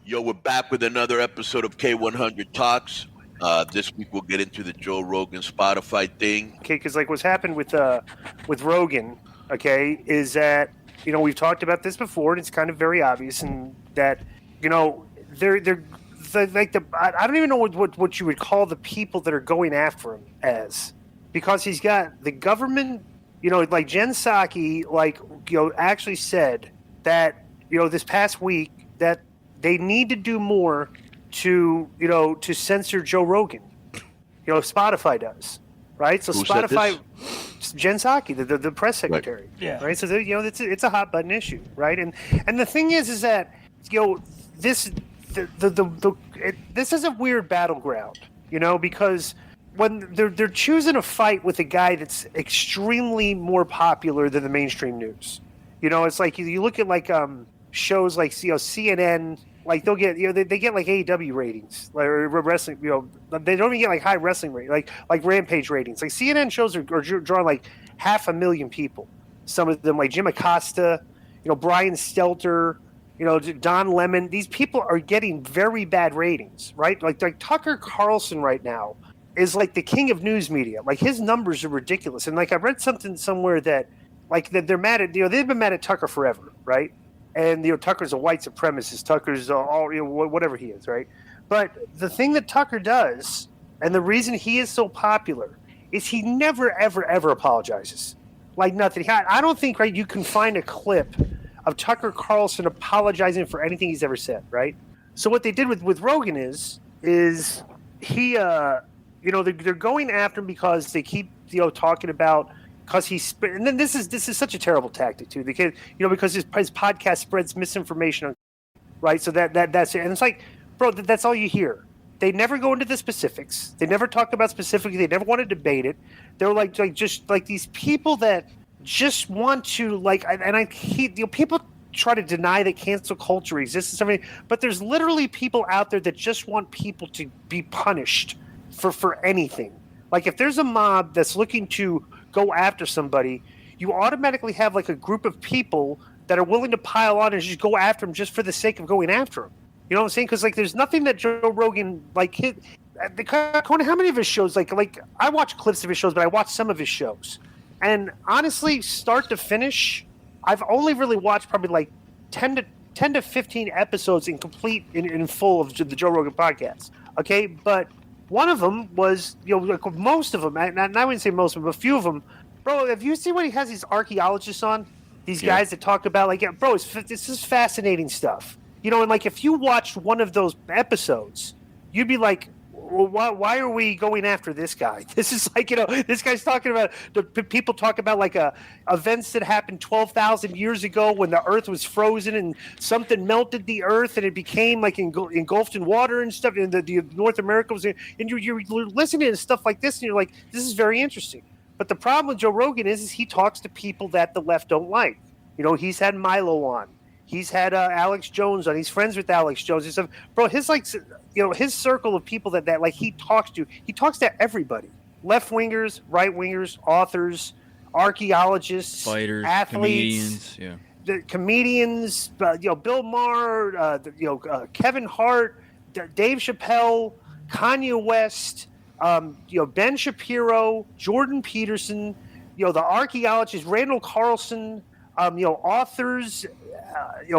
Yo, we're back with another episode of K100 Talks. This week we'll get into the Joe Rogan Spotify thing. Okay, because like what's happened with Rogan, okay, is that we've talked about this before, and it's kind of very obvious, and that they're I don't even know what you would call the people that are going after him as, because he's got the government, like Jen Psaki, actually said that this past week that they need to do more to censor Joe Rogan. Spotify does, right? So Who Spotify, said this? Jen Psaki, the press secretary, right? So it's a hot button issue, right? And the thing is that this is a weird battleground, because when they're choosing a fight with a guy that's extremely more popular than the mainstream news. It's like you look at shows like CNN. Like they'll get they get like AEW ratings, like or wrestling. They don't even get like high wrestling ratings, like Rampage ratings. Like CNN shows are drawing like 500,000 people. Some of them like Jim Acosta, Brian Stelter, Don Lemon. These people are getting very bad ratings, right? Like Tucker Carlson right now is like the king of news media. Like his numbers are ridiculous. And like I read something somewhere that they're mad at they've been mad at Tucker forever, right? And Tucker's a white supremacist. Tucker's all whatever he is, right? But the thing that Tucker does, and the reason he is so popular, is he never, ever, ever apologizes. Like nothing. I don't think you can find a clip of Tucker Carlson apologizing for anything he's ever said, right? So what they did with Rogan is he they're going after him because they keep talking about. Because and then this is such a terrible tactic too. Because his podcast spreads misinformation, right? So that's it. And it's like, bro, that's all you hear. They never go into the specifics. They never talk about specifically. They never want to debate it. They're just like these people that just want to people try to deny that cancel culture exists and everything, but there's literally people out there that just want people to be punished for anything. Like if there's a mob that's looking to go after somebody, you automatically have like a group of people that are willing to pile on and just go after him just for the sake of going after him. You know what I'm saying? Because like there's nothing that Joe Rogan Konnan, how many of his shows like I watch clips of his shows, but I watch some of his shows, and honestly, start to finish, I've only really watched probably like 10 to 15 episodes in full of the Joe Rogan podcast. Okay, but one of them was, most of them, and I wouldn't say most of them, but a few of them, bro, have you seen what he has these archaeologists on? These guys that talk about, bro, this is fascinating stuff. And like, if you watched one of those episodes, you'd be like, well, why are we going after this guy? This is like, this guy's talking about, people talk about like events that happened 12,000 years ago when the earth was frozen and something melted the earth and it became like engulfed in water and stuff. And the North America was, and you're listening to stuff like this and you're like, this is very interesting. But the problem with Joe Rogan is he talks to people that the left don't like. He's had Milo on. He's had Alex Jones on. He's friends with Alex Jones and stuff. Bro, his his circle of people that like he talks to everybody. Left wingers, right wingers, authors, archaeologists, fighters, athletes, comedians, Bill Maher, Kevin Hart, Dave Chappelle, Kanye West, Ben Shapiro, Jordan Peterson, the archaeologists, Randall Carlson, authors,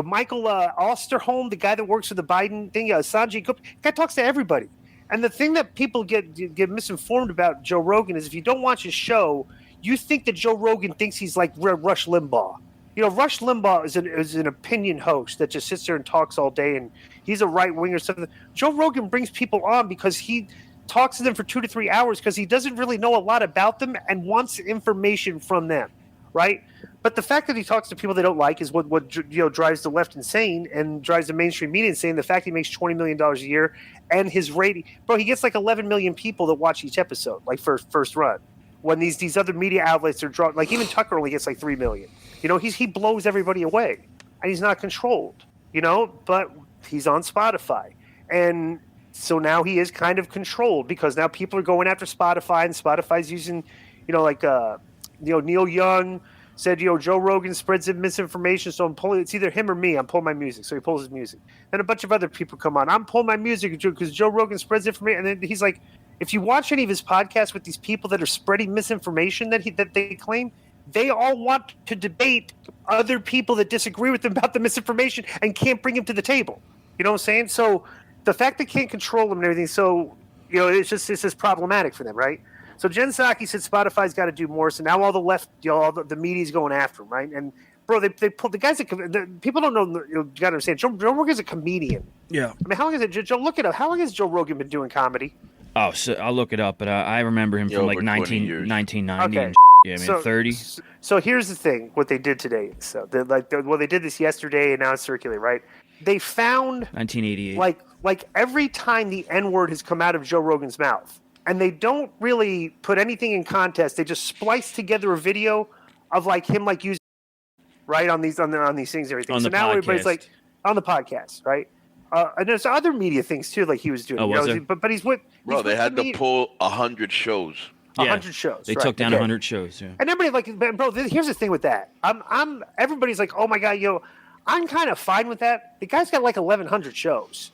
Michael Osterholm, the guy that works for the Biden thing, Sanjay Gupta. Guy talks to everybody. And the thing that people get misinformed about Joe Rogan is if you don't watch his show, you think that Joe Rogan thinks he's like Rush Limbaugh. Rush Limbaugh is an opinion host that just sits there and talks all day, and he's a right winger. Something. Joe Rogan brings people on because he talks to them for 2 to 3 hours because he doesn't really know a lot about them and wants information from them, right? But the fact that he talks to people they don't like is what drives the left insane and drives the mainstream media insane. The fact he makes $20 million a year and his rating, bro, he gets like 11 million people that watch each episode, like first run. When these other media outlets are drawing, like even Tucker only gets like 3 million. He blows everybody away, and he's not controlled. But he's on Spotify, and so now he is kind of controlled because now people are going after Spotify, and Spotify's using, Neil Young, said, Joe Rogan spreads misinformation, so I'm pulling. It's either him or me. I'm pulling my music, so he pulls his music. Then a bunch of other people come on. I'm pulling my music because Joe Rogan spreads information, and then he's like, if you watch any of his podcasts with these people that are spreading misinformation that they claim, they all want to debate other people that disagree with them about the misinformation and can't bring him to the table. You know what I'm saying? So the fact they can't control them and everything, so it's just problematic for them, right? So Jen Psaki said Spotify's got to do more. So now all the left, all the media's going after him, right? And bro, they pulled the guy's people don't know. You got to understand. Joe Rogan's a comedian. Yeah. I mean, how long is it? Joe, look it up. How long has Joe Rogan been doing comedy? Oh, so I'll look it up, but I remember him from like 1990 okay. and yeah, I mean, 30. So here's the thing: what they did today. So they did this yesterday, and now it's circulating, right? They found 1988. Like every time the N-word has come out of Joe Rogan's mouth, and they don't really put anything in context. They just splice together a video of like him like using right on these things and everything. So now everybody's like on the podcast, right? And there's other media things too, like he was doing. Oh, was there? But he's with they had to pull 100 shows. 100 shows. They took down 100 shows. Yeah. And everybody bro. Here's the thing with that. Everybody's like, oh my god, I'm kind of fine with that. The guy's got like 1,100 shows.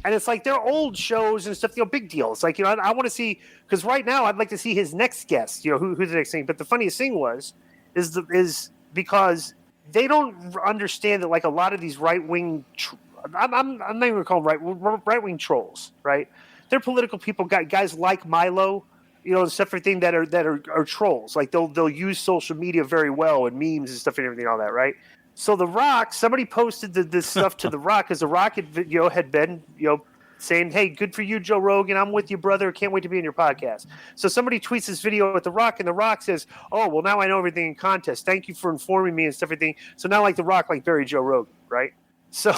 And it's like they're old shows and stuff, big deal. It's like, I want to see, because right now I'd like to see his next guest, who's the next thing. But the funniest thing is because they don't understand that like a lot of these right-wing, I'm not even going to call them right-wing trolls, right? They're political people, guys like Milo, and stuff, everything that are trolls. Like they'll use social media very well and memes and stuff and everything, all that, right? So The Rock, somebody posted this stuff to The Rock because The Rock had been saying, "Hey, good for you, Joe Rogan. I'm with you, brother. Can't wait to be in your podcast." So somebody tweets this video at The Rock, and The Rock says, "Oh, well, now I know everything in context. Thank you for informing me and stuff, everything." So now like The Rock like buried Joe Rogan, right? So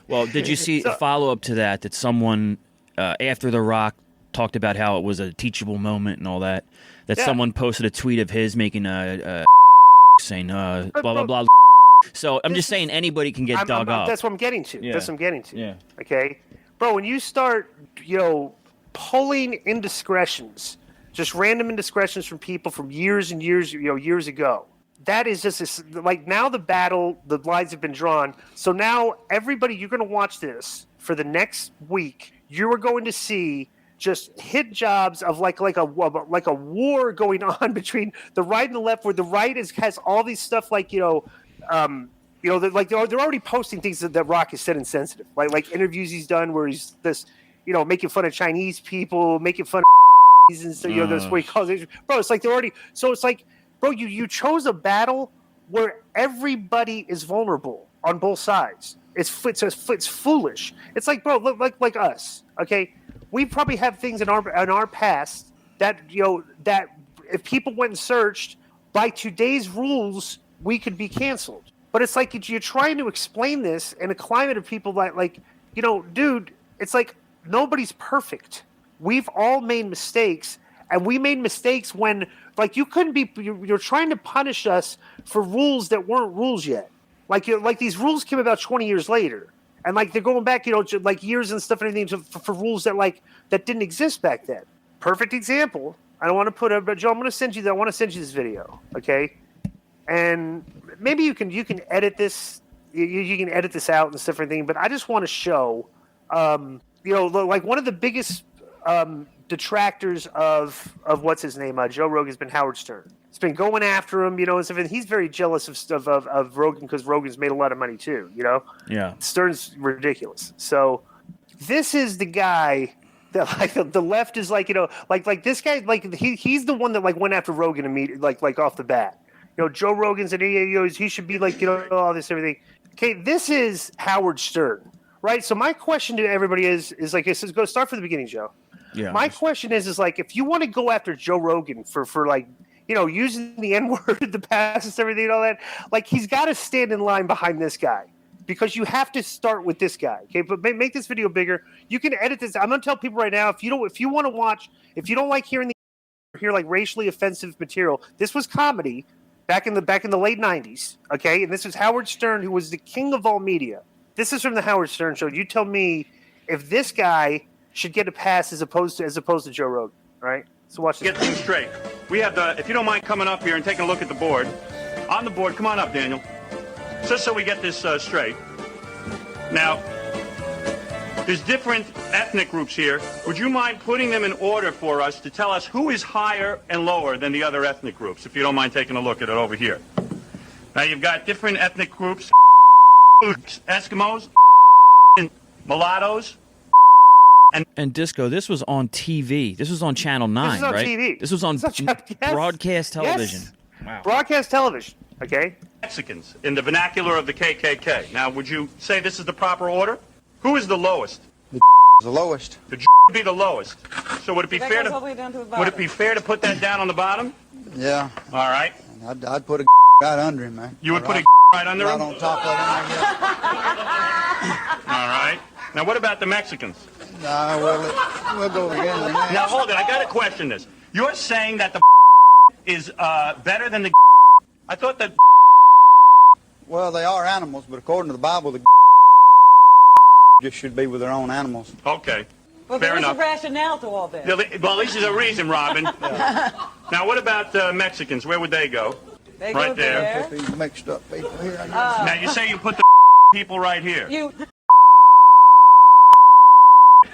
well, did you see a follow up to that someone after The Rock talked about how it was a teachable moment and all that someone posted a tweet of his making a saying blah blah blah. So I'm just saying anybody can get dug up. That's what I'm getting to. Yeah. That's what I'm getting to. Yeah. Okay, bro. When you start, pulling indiscretions, just random indiscretions from people from years and years, years ago, that is just like now the lines have been drawn. So now everybody, you're going to watch this for the next week. You are going to see just hit jobs of like a war going on between the right and the left, where the right has all these stuff like they're already posting things that Rock has said insensitive, like interviews he's done where he's this, making fun of Chinese people, making fun of and so that's what he calls it. Bro, it's like they're already. So it's like, bro, you chose a battle where everybody is vulnerable on both sides. It's foolish. It's like, bro, like us, okay? We probably have things in our past that that if people went and searched by today's rules, we could be canceled. But it's like you're trying to explain this in a climate of people that dude, it's like nobody's perfect. We've all made mistakes, and we made mistakes when you couldn't be. You're trying to punish us for rules that weren't rules yet. Like these rules came about 20 years later, and they're going back, years and stuff and everything for rules that didn't exist back then. Perfect example. I don't want to put it, but Joe, I want to send you this video, okay? And maybe you can edit this. You can edit this out and stuff and everything. But I just want to show, like one of the biggest detractors of what's his name, Joe Rogan, has been Howard Stern. It's been going after him, and stuff. And he's very jealous of Rogan because Rogan's made a lot of money too, Yeah. Stern's ridiculous. So this is the guy that the left is like this guy, he's the one that went after Rogan immediately, like off the bat. Joe Rogan's and he should be all this everything. Okay, this is Howard Stern, right? So my question to everybody is go start from the beginning, Joe. Yeah. My question is if you want to go after Joe Rogan for using the N-word in the past and everything and all that, he's got to stand in line behind this guy. Because you have to start with this guy, okay? But make this video bigger. You can edit this. I'm gonna tell people right now, if you want to watch, if you don't like hear racially offensive material, this was comedy back in the late '90s, okay? And this is Howard Stern, who was the king of all media. This is from the Howard Stern Show. You tell me if this guy should get a pass as opposed to Joe Rogan, all right? So watch this. Get things straight. We have if you don't mind coming up here and taking a look at the board. On the board, come on up, Daniel. Just so we get this straight. Now, there's different ethnic groups here. Would you mind putting them in order for us to tell us who is higher and lower than the other ethnic groups, if you don't mind taking a look at it over here? Now, you've got different ethnic groups, Eskimos, mulattoes, and Disco, this was on TV. This was on Channel 9, This was on right? TV. This was on Yes. broadcast television. Yes. Wow. Broadcast television. Okay. Mexicans in the vernacular of the KKK. Now, would you say this is the proper order? Who is the lowest? The lowest. The would be the lowest. So would it be fair to put that down on the bottom? Yeah. All right. I'd put a right under him, man. You would put a right under him? Right on top of him. All right. Now, what about the Mexicans? We'll go again. Now, hold it. I got to question this. You're saying that the is better than the I thought that Well, they are animals, but according to the Bible, the just should be with their own animals. Okay. Well, Fair there's enough. a rationale to all this. Well, at least there's a reason, Robin. Now, what about Mexicans? Where would they go? They Right go there. These mixed up people here. I guess. Now, you say you put the people right here. You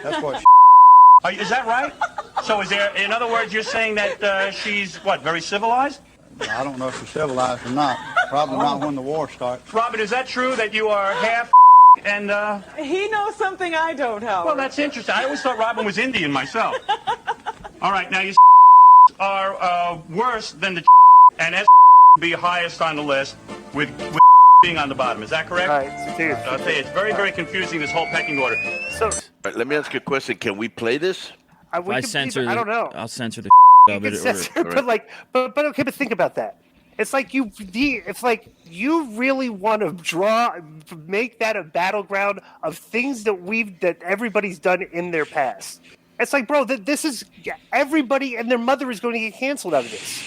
That's what. Is that right? So is there, in other words, you're saying that she's, what, very civilized? I don't know if she's civilized or not. Probably not when the war starts. Robin, is that true that you are half and, He knows something I don't, Howard. Well, that's interesting. I always thought Robin was Indian myself. All right, now you are worse than the and S be highest on the list with being on the bottom. Is that correct? All right. So I'll tell you, it's very, very confusing, this whole pecking order. So All right, let me ask you a question. Can we play this? If I censor, I don't know. I'll censor the You of can it. censor, Or, but like, but okay. But think about that. It's like you really want to make that a battleground of things that everybody's done in their past. It's like, bro, this is everybody and their mother is going to get canceled out of this.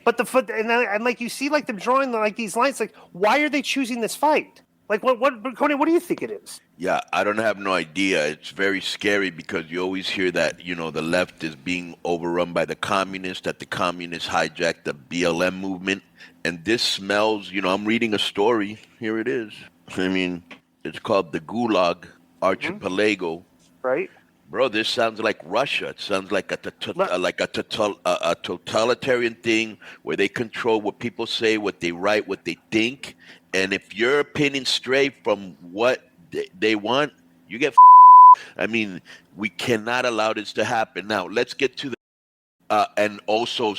But and like you see, like them drawing like these lines. Like, why are they choosing this fight? Like, Konnan, what do you think it is? Yeah, I don't have no idea. It's very scary because you always hear that, the left is being overrun by the communists, that the communists hijacked the BLM movement. And this smells, I'm reading a story. Here it is. I mean, it's called the Gulag Archipelago. Right? Bro, this sounds like Russia. It sounds like a totalitarian thing where they control what people say, what they write, what they think. And if your opinion stray from what they want, you get I mean, we cannot allow this to happen. Now, let's get to the and also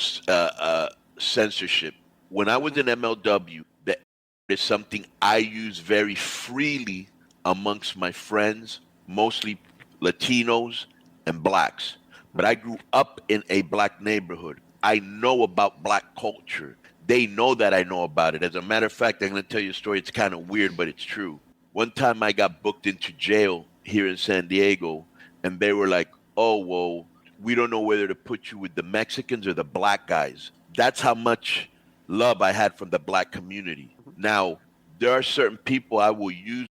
censorship. When I was in MLW, that is something I use very freely amongst my friends, mostly Latinos and blacks. But I grew up in a black neighborhood. I know about black culture. They know that I know about it. As a matter of fact, I'm going to tell you a story. It's kind of weird, but it's true. One time I got booked into jail here in San Diego, and they were like, oh, well, we don't know whether to put you with the Mexicans or the black guys. That's how much love I had from the black community. Now, there are certain people I will use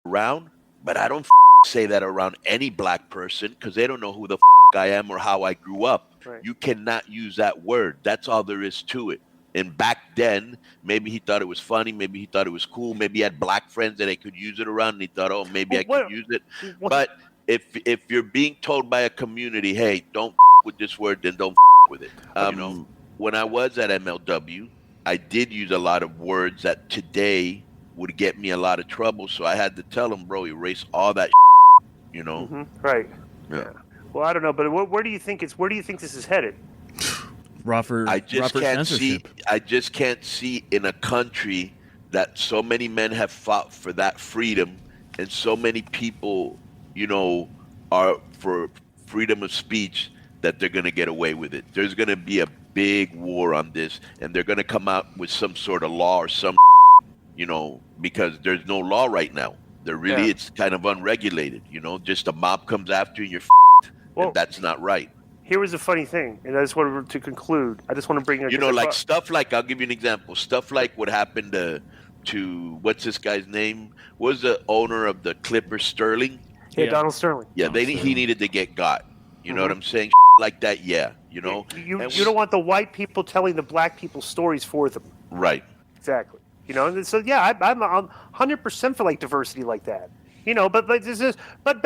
around, but I don't say that around any black person because they don't know who the I am or how I grew up. Right. You cannot use that word. That's all there is to it. And back then, maybe he thought it was funny. Maybe he thought it was cool. Maybe he had black friends that they could use it around, and he thought, oh, maybe I could use it. But if you're being told by a community, hey, don't with this word, then don't with it. When I was at MLW, I did use a lot of words that today would get me a lot of trouble. So I had to tell them, bro, erase all that. Right. Yeah. Well, I don't know, but where do you think this is headed? rougher I just can't see. censorship. I just can't see in a country that so many men have fought for that freedom, and so many people, are for freedom of speech, that they're going to get away with it. There's going to be a big war on this, and they're going to come out with some sort of law or some, because there's no law right now. It's kind of unregulated. Just a mob comes after you, and you're and that's not right. Here was a funny thing, and I just wanted to conclude. I just want to bring stuff like, I'll give you an example. Stuff like what happened to what's this guy's name? What was the owner of the Clippers, Sterling? Yeah, Donald Sterling. Yeah, he needed to get got. You know what I'm saying? Like that, yeah. You don't want the white people telling the black people stories for them. Right. Exactly. You know, and so yeah, I'm 100% for like diversity like that. You know, but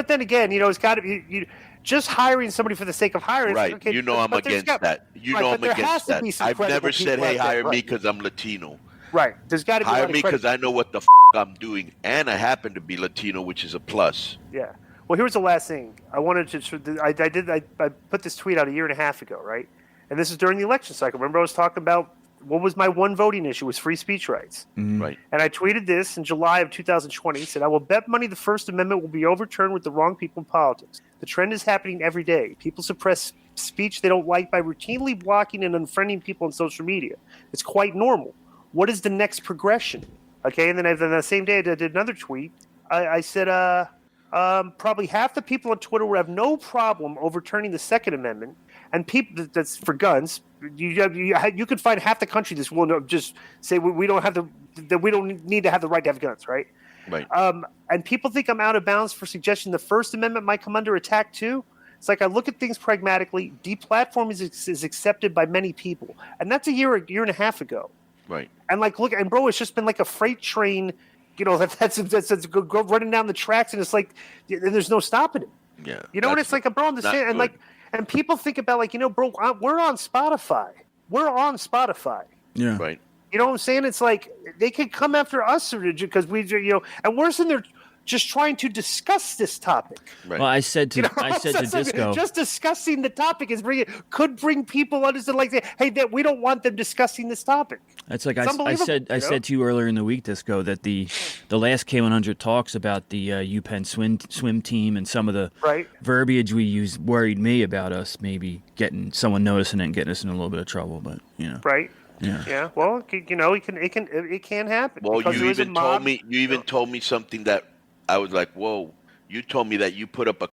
then again, you know, it's got to be just hiring somebody for the sake of hiring. Right. Okay, You know I'm against that. You know I'm there has against to that. be some I've never credible said, people hey, out there. hire me Right. because I'm Latino. Right. There's got to be Hire me because I know what the I'm doing, and I happen to be Latino, which is a plus. Yeah. Well, here's the last thing I wanted to. I put this tweet out a year and a half ago, right? And this is during the election cycle. Remember, I was talking about what was my one voting issue was free speech rights. Right. And I tweeted this in July of 2020. Said, I will bet money the First Amendment will be overturned with the wrong people in politics. The trend is happening every day. People suppress speech they don't like by routinely blocking and unfriending people on social media. It's quite normal. What is the next progression? Okay, and then the same day I did another tweet. I said, probably half the people on Twitter will have no problem overturning the Second Amendment, and people that's for guns. You could find half the country this will just say we don't have we don't need to have the right to have guns, right? Right. And people think I'm out of bounds for suggesting the First Amendment might come under attack too. It's like I look at things pragmatically. Deplatforming is accepted by many people, and that's a year and a half ago. Right. And like, look, and bro, it's just been like a freight train. You know, that's go running down the tracks, and it's like, and there's no stopping it. Yeah. You know what it's like, bro? I'm the same, and like, and people think about like, you know, bro, we're on Spotify. We're on Spotify. Yeah. Right. You know what I'm saying? It's like they could come after us because we, you know, and we're sitting there just trying to discuss this topic. Right. Well, I said to Disco, just discussing the topic could bring people under to like say, hey, that we don't want them discussing this topic. That's like I said to you earlier in the week, Disco, that the last K100 talks about the UPenn swim team and some of the verbiage we use worried me about us maybe getting someone noticing it and getting us in a little bit of trouble. But you know, right. Yeah. Yeah. Well, you know, it can happen. Well, you even told me something that I was like, whoa. You told me that you put up a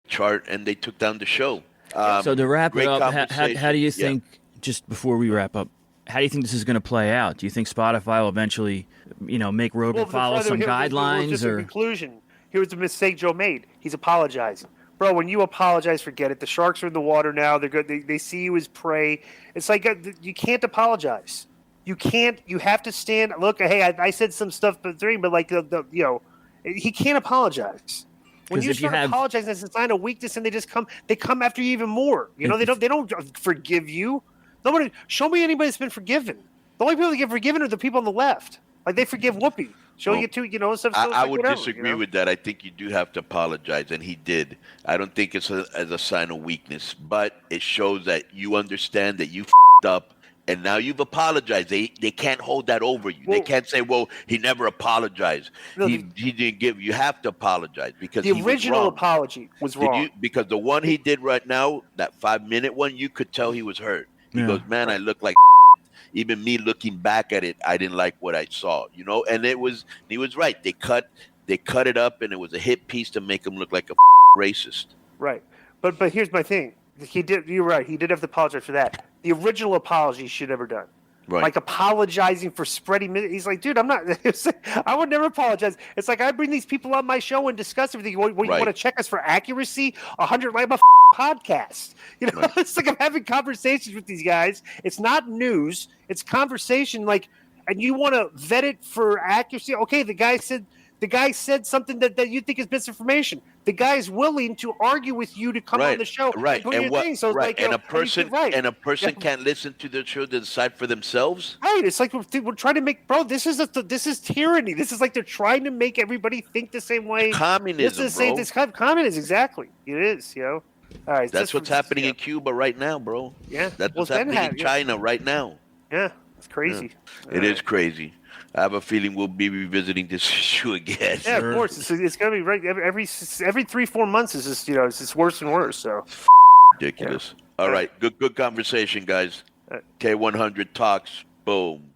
chart and they took down the show. So to wrap it up, how do you think, just before we wrap up, how do you think this is going to play out? Do you think Spotify will eventually, you know, make Rogan follow some guidelines? Just or a conclusion. Here's the mistake Joe made. He's apologizing. Bro, when you apologize, forget it. The sharks are in the water now. They're good. They see you as prey. It's like you can't apologize. You can't. You have to stand. Look, hey, I said some stuff, but like you know, he can't apologize. When you start apologizing, it's a sign of weakness, and they come after you even more. You know, they don't forgive you. Nobody, show me anybody that's been forgiven. The only people that get forgiven are the people on the left. Like they forgive Whoopi. Stuff. I would disagree with that. I think you do have to apologize, and he did. I don't think it's as a sign of weakness, but it shows that you understand that you f***ed up, and now you've apologized. They can't hold that over you. They can't say, well, he never apologized. No, he didn't give. You have to apologize because the original apology was wrong. Because the one he did right now, that 5-minute one, you could tell he was hurt. He goes, man, I look like even me looking back at it, I didn't like what I saw, you know? And he was right. They cut it up, and it was a hit piece to make him look like a racist. Right. But here's my thing. You're right. He did have to apologize for that. The original apology he should have never done. Right. Like apologizing for spreading. He's like, dude, I'm not. I would never apologize. It's like I bring these people on my show and discuss everything. You want to check us for accuracy? 100 like a podcast. You know, it's like I'm having conversations with these guys. It's not news. It's conversation. Like, and you want to vet it for accuracy? Okay, the guy said something that you think is misinformation. The guy is willing to argue with you to come on the show. Right. And a person can't listen to the show to decide for themselves. Right. It's like we're trying to make, bro. This is tyranny. This is like they're trying to make everybody think the same way. Communism, bro. This kind of communism, exactly. It is. You know. All right. That's what's happening in Cuba right now, bro. Yeah. That's what's happening in China right now. Yeah. It's crazy. Yeah. It is crazy. I have a feeling we'll be revisiting this issue again. Yeah, of course. It's going to be right every 3-4 months. Is just it's just worse and worse. So ridiculous. Yeah. All right, good conversation, guys. K100 Talks. Boom.